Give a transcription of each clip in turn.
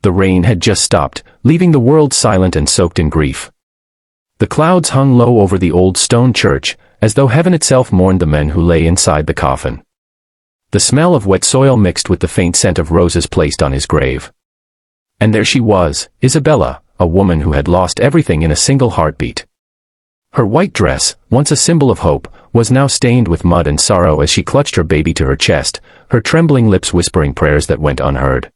The rain had just stopped, leaving the world silent and soaked in grief. The clouds hung low over the old stone church, as though heaven itself mourned the men who lay inside the coffin. The smell of wet soil mixed with the faint scent of roses placed on his grave. And there she was, Isabella, a woman who had lost everything in a single heartbeat. Her white dress, once a symbol of hope, was now stained with mud and sorrow as she clutched her baby to her chest, her trembling lips whispering prayers that went unheard.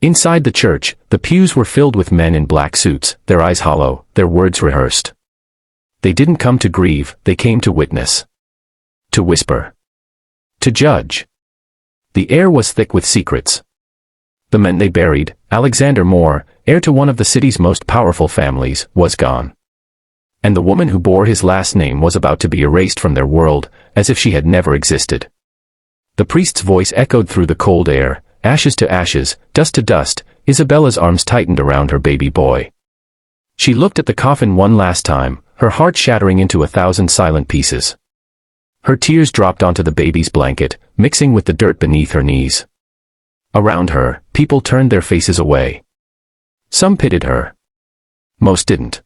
Inside the church, the pews were filled with men in black suits, their eyes hollow, their words rehearsed. They didn't come to grieve, they came to witness. To whisper. To judge. The air was thick with secrets. The man they buried, Alexander Moore, heir to one of the city's most powerful families, was gone. And the woman who bore his last name was about to be erased from their world, as if she had never existed. The priest's voice echoed through the cold air, ashes to ashes, dust to dust. Isabella's arms tightened around her baby boy. She looked at the coffin one last time, her heart shattering into 1,000 silent pieces. Her tears dropped onto the baby's blanket, mixing with the dirt beneath her knees. Around her, people turned their faces away. Some pitied her. Most didn't.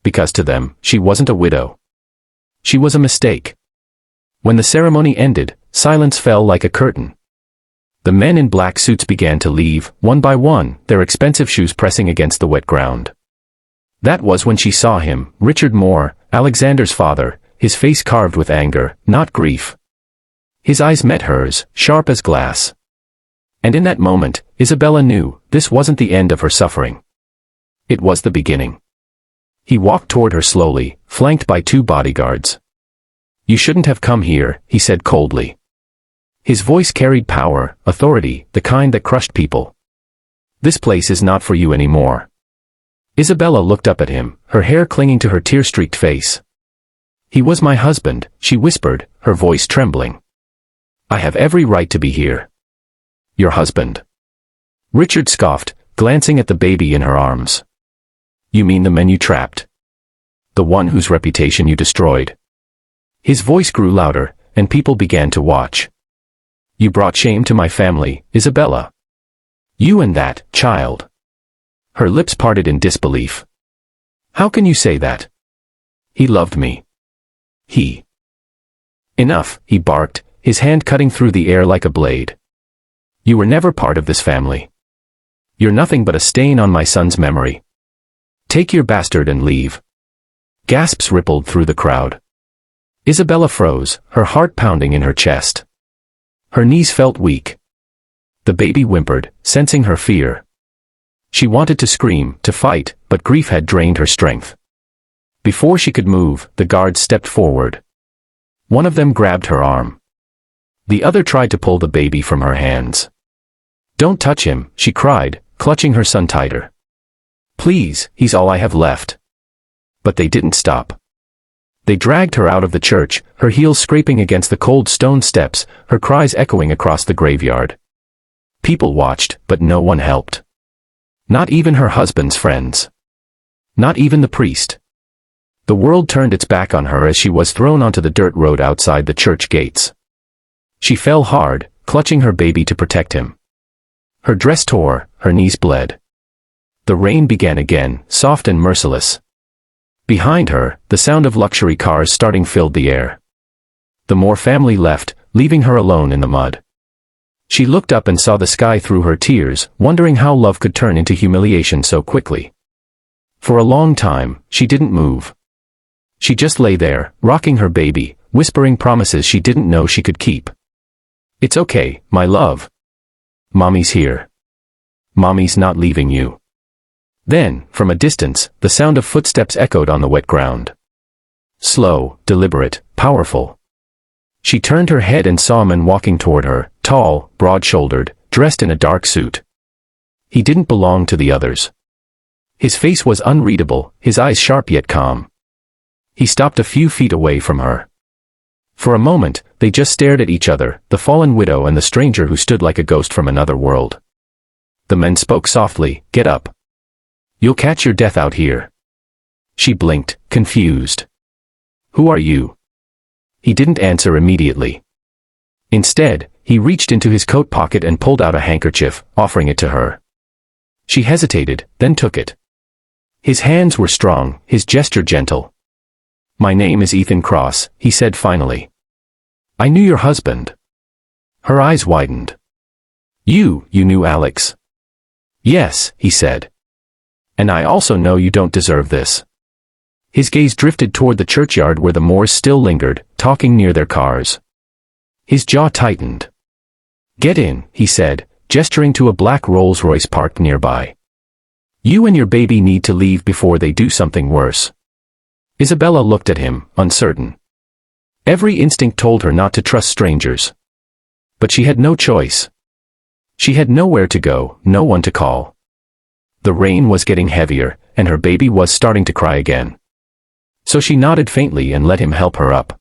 Because to them, she wasn't a widow. She was a mistake. When the ceremony ended, silence fell like a curtain. The men in black suits began to leave, one by one, their expensive shoes pressing against the wet ground. That was when she saw him, Richard Moore, Alexander's father, his face carved with anger, not grief. His eyes met hers, sharp as glass. And in that moment, Isabella knew, this wasn't the end of her suffering. It was the beginning. He walked toward her slowly, flanked by 2 bodyguards. "You shouldn't have come here," he said coldly. His voice carried power, authority, the kind that crushed people. "This place is not for you anymore." Isabella looked up at him, her hair clinging to her tear-streaked face. "He was my husband," she whispered, her voice trembling. "I have every right to be here." "Your husband?" Richard scoffed, glancing at the baby in her arms. "You mean the men you trapped? The one whose reputation you destroyed?" His voice grew louder, and people began to watch. "You brought shame to my family, Isabella. You and that child." Her lips parted in disbelief. "How can you say that? He loved me. He—" "Enough," he barked, his hand cutting through the air like a blade. "You were never part of this family. You're nothing but a stain on my son's memory. Take your bastard and leave." Gasps rippled through the crowd. Isabella froze, her heart pounding in her chest. Her knees felt weak. The baby whimpered, sensing her fear. She wanted to scream, to fight, but grief had drained her strength. Before she could move, the guards stepped forward. One of them grabbed her arm. The other tried to pull the baby from her hands. "Don't touch him," she cried, clutching her son tighter. "Please, he's all I have left." But they didn't stop. They dragged her out of the church, her heels scraping against the cold stone steps, her cries echoing across the graveyard. People watched, but no one helped. Not even her husband's friends. Not even the priest. The world turned its back on her as she was thrown onto the dirt road outside the church gates. She fell hard, clutching her baby to protect him. Her dress tore, her knees bled. The rain began again, soft and merciless. Behind her, the sound of luxury cars starting filled the air. The Moore family left, leaving her alone in the mud. She looked up and saw the sky through her tears, wondering how love could turn into humiliation so quickly. For a long time, she didn't move. She just lay there, rocking her baby, whispering promises she didn't know she could keep. "It's okay, my love. Mommy's here. Mommy's not leaving you." Then, from a distance, the sound of footsteps echoed on the wet ground. Slow, deliberate, powerful. She turned her head and saw a man walking toward her, tall, broad-shouldered, dressed in a dark suit. He didn't belong to the others. His face was unreadable, his eyes sharp yet calm. He stopped a few feet away from her. For a moment, they just stared at each other, the fallen widow and the stranger who stood like a ghost from another world. The man spoke softly, "Get up. You'll catch your death out here." She blinked, confused. "Who are you?" He didn't answer immediately. Instead, he reached into his coat pocket and pulled out a handkerchief, offering it to her. She hesitated, then took it. His hands were strong, his gesture gentle. "My name is Ethan Cross," he said finally. "I knew your husband." Her eyes widened. You knew Alex?" "Yes," he said. "And I also know you don't deserve this." His gaze drifted toward the churchyard where the Moores still lingered, talking near their cars. His jaw tightened. "Get in," he said, gesturing to a black Rolls-Royce parked nearby. "You and your baby need to leave before they do something worse." Isabella looked at him, uncertain. Every instinct told her not to trust strangers. But she had no choice. She had nowhere to go, no one to call. The rain was getting heavier, and her baby was starting to cry again. So she nodded faintly and let him help her up.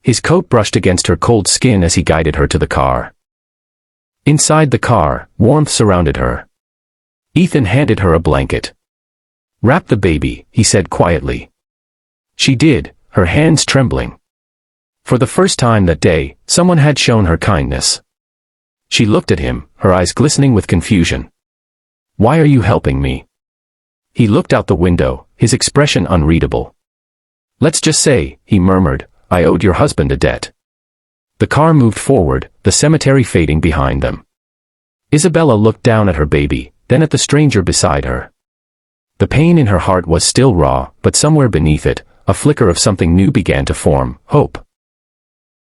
His coat brushed against her cold skin as he guided her to the car. Inside the car, warmth surrounded her. Ethan handed her a blanket. "Wrap the baby," he said quietly. She did, her hands trembling. For the first time that day, someone had shown her kindness. She looked at him, her eyes glistening with confusion. "Why are you helping me?" He looked out the window, his expression unreadable. "Let's just say," he murmured, "I owed your husband a debt." The car moved forward, the cemetery fading behind them. Isabella looked down at her baby, then at the stranger beside her. The pain in her heart was still raw, but somewhere beneath it, a flicker of something new began to form, hope.